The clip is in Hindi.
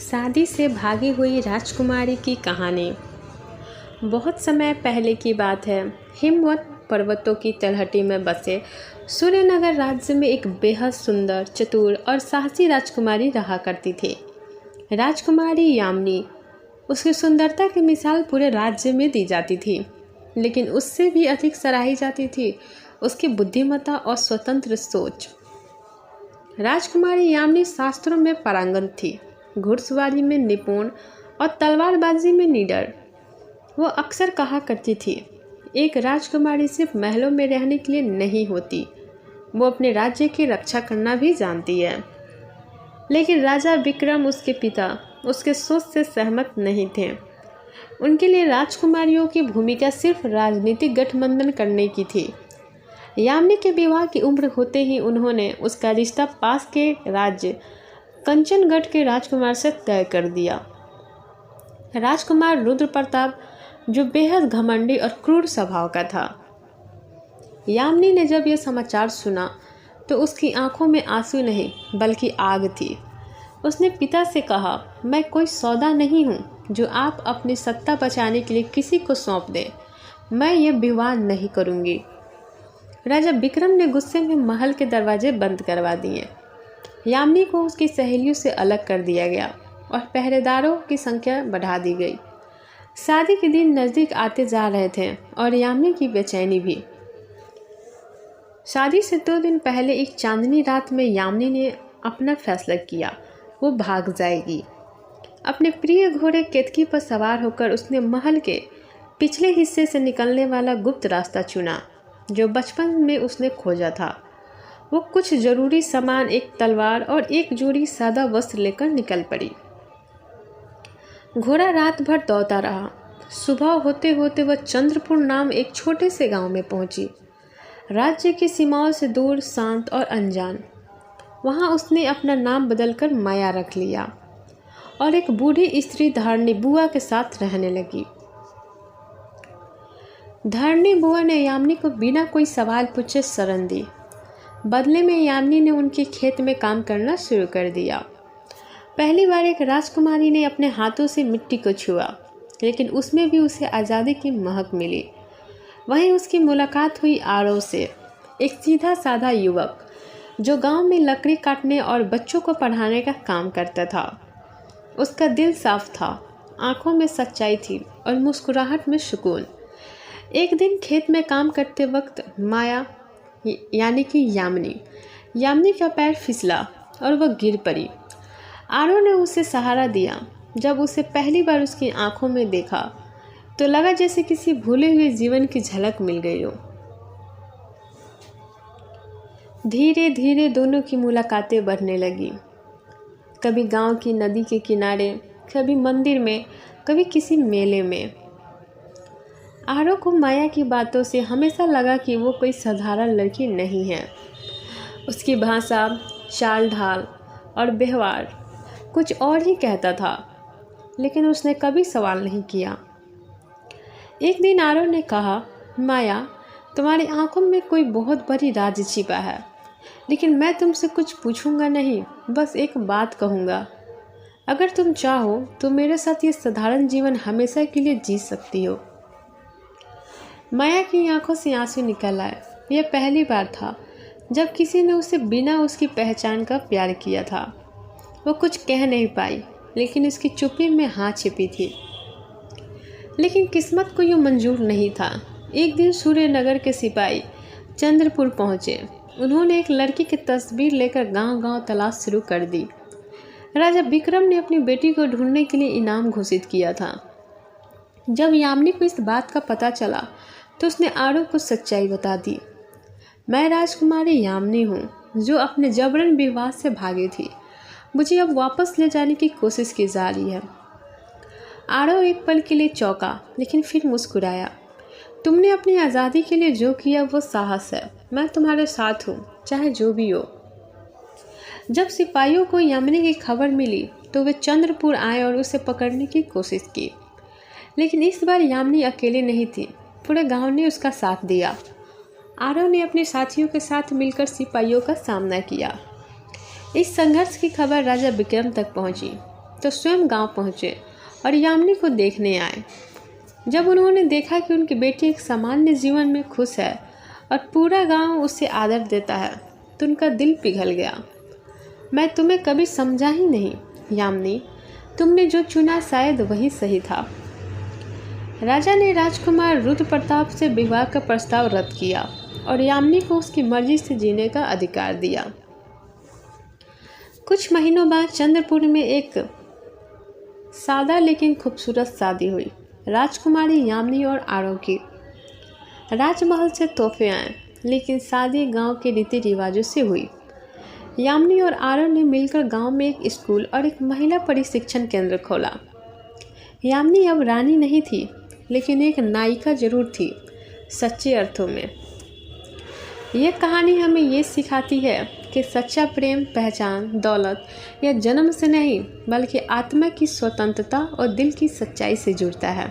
शादी से भागी हुई राजकुमारी की कहानी। बहुत समय पहले की बात है। हिमवत पर्वतों की तलहटी में बसे सूर्यनगर राज्य में एक बेहद सुंदर, चतुर और साहसी राजकुमारी रहा करती थी। राजकुमारी यामिनी। उसकी सुंदरता की मिसाल पूरे राज्य में दी जाती थी, लेकिन उससे भी अधिक सराही जाती थी उसकी बुद्धिमत्ता और स्वतंत्र सोच। राजकुमारी यामिनी शास्त्रों में पारंगत थी, घुड़सवारी में निपुण और तलवारबाजी में निडर। वो अक्सर कहा करती थी, एक राजकुमारी सिर्फ महलों में रहने के लिए नहीं होती, वो अपने राज्य की रक्षा करना भी जानती है। लेकिन राजा विक्रम, उसके पिता, उसके सोच से सहमत नहीं थे। उनके लिए राजकुमारियों की भूमिका सिर्फ राजनीतिक गठबंधन करने की थी। यामिनी के विवाह की उम्र होते ही उन्होंने उसका रिश्ता पास के राज्य कंचनगढ़ के राजकुमार से तय कर दिया। राजकुमार रुद्र प्रताप, जो बेहद घमंडी और क्रूर स्वभाव का था। यामिनी ने जब यह समाचार सुना तो उसकी आंखों में आंसू नहीं बल्कि आग थी। उसने पिता से कहा, मैं कोई सौदा नहीं हूँ जो आप अपनी सत्ता बचाने के लिए किसी को सौंप दें। मैं ये विवाह नहीं करूँगी। राजा विक्रम ने गुस्से में महल के दरवाजे बंद करवा दिए। यामिनी को उसकी सहेलियों से अलग कर दिया गया और पहरेदारों की संख्या बढ़ा दी गई। शादी के दिन नज़दीक आते जा रहे थे और यामिनी की बेचैनी भी। शादी से 2 दिन पहले एक चांदनी रात में यामिनी ने अपना फैसला किया, वो भाग जाएगी। अपने प्रिय घोड़े केतकी पर सवार होकर उसने महल के पिछले हिस्से से निकलने वाला गुप्त रास्ता चुना, जो बचपन में उसने खोजा था। वो कुछ जरूरी सामान, एक तलवार और एक जोड़ी सादा वस्त्र लेकर निकल पड़ी। घोड़ा रात भर दौड़ता रहा। सुबह होते होते वह चंद्रपुर नाम एक छोटे से गांव में पहुंची, राज्य की सीमाओं से दूर, शांत और अनजान। वहां उसने अपना नाम बदलकर माया रख लिया और एक बूढ़ी स्त्री धरणी बुआ के साथ रहने लगी। धरणी बुआ ने यामिनी को बिना कोई सवाल पूछे शरण दी। बदले में यामिनी ने उनके खेत में काम करना शुरू कर दिया। पहली बार एक राजकुमारी ने अपने हाथों से मिट्टी को छुआ, लेकिन उसमें भी उसे आज़ादी की महक मिली। वहीं उसकी मुलाकात हुई आरव से, एक सीधा साधा युवक जो गांव में लकड़ी काटने और बच्चों को पढ़ाने का काम करता था। उसका दिल साफ था, आंखों में सच्चाई थी और मुस्कुराहट में सुकून। एक दिन खेत में काम करते वक्त माया यानी कि यामिनी का पैर फिसला और वह गिर पड़ी। आरो ने उसे सहारा दिया। जब उसे पहली बार उसकी आंखों में देखा तो लगा जैसे किसी भूले हुए जीवन की झलक मिल गई हो। धीरे धीरे दोनों की मुलाकातें बढ़ने लगी। कभी गांव की नदी के किनारे, कभी मंदिर में, कभी किसी मेले में। आरो को माया की बातों से हमेशा लगा कि वो कोई साधारण लड़की नहीं है। उसकी भाषा, चाल ढाल और व्यवहार कुछ और ही कहता था, लेकिन उसने कभी सवाल नहीं किया। एक दिन आरो ने कहा, माया, तुम्हारी आंखों में कोई बहुत बड़ी राज छिपा है, लेकिन मैं तुमसे कुछ पूछूंगा नहीं, बस एक बात कहूँगा। अगर तुम चाहो तो मेरे साथ ये साधारण जीवन हमेशा के लिए जी सकती हो। माया की आंखों से आंसू निकल आए। यह पहली बार था जब किसी ने उसे बिना उसकी पहचान का प्यार किया था। वो कुछ कह नहीं पाई, लेकिन उसकी चुप्पी में हाँ छिपी थी। लेकिन किस्मत को यूँ मंजूर नहीं था। एक दिन सूर्यनगर के सिपाही चंद्रपुर पहुँचे। उन्होंने एक लड़की की तस्वीर लेकर गांव-गांव तलाश शुरू कर दी। राजा विक्रम ने अपनी बेटी को ढूंढने के लिए इनाम घोषित किया था। जब यामिनी को इस बात का पता चला तो उसने आरो को सच्चाई बता दी। मैं राजकुमारी यामिनी हूँ, जो अपने जबरन विवाह से भागी थी। मुझे अब वापस ले जाने की कोशिश की जा रही है। आरो एक पल के लिए चौंका, लेकिन फिर मुस्कुराया। तुमने अपनी आज़ादी के लिए जो किया वो साहस है। मैं तुम्हारे साथ हूँ, चाहे जो भी हो। जब सिपाहियों को यामिनी की खबर मिली तो वे चंद्रपुर आए और उसे पकड़ने की कोशिश की, लेकिन इस बार यामिनी अकेले नहीं थी। पूरे गांव ने उसका साथ दिया। आरो ने अपने साथियों के साथ मिलकर सिपाहियों का सामना किया। इस संघर्ष की खबर राजा विक्रम तक पहुंची। तो स्वयं गांव पहुंचे और यामिनी को देखने आए। जब उन्होंने देखा कि उनकी बेटी एक सामान्य जीवन में खुश है और पूरा गांव उसे आदर देता है तो उनका दिल पिघल गया। मैं तुम्हें कभी समझा ही नहीं यामिनी, तुमने जो चुना शायद वही सही था। राजा ने राजकुमार रुद्र प्रताप से विवाह का प्रस्ताव रद्द किया और यामिनी को उसकी मर्जी से जीने का अधिकार दिया। कुछ महीनों बाद चंद्रपुर में एक सादा लेकिन खूबसूरत शादी हुई। राजकुमारी यामिनी और आरव की। राजमहल से तोहफे आए, लेकिन शादी गांव के रीति रिवाजों से हुई। यामिनी और आरव ने मिलकर गांव में एक स्कूल और एक महिला प्रशिक्षण केंद्र खोला। यामिनी अब रानी नहीं थी, लेकिन एक नायिका जरूर थी, सच्चे अर्थों में। यह कहानी हमें ये सिखाती है कि सच्चा प्रेम पहचान, दौलत या जन्म से नहीं, बल्कि आत्मा की स्वतंत्रता और दिल की सच्चाई से जुड़ता है।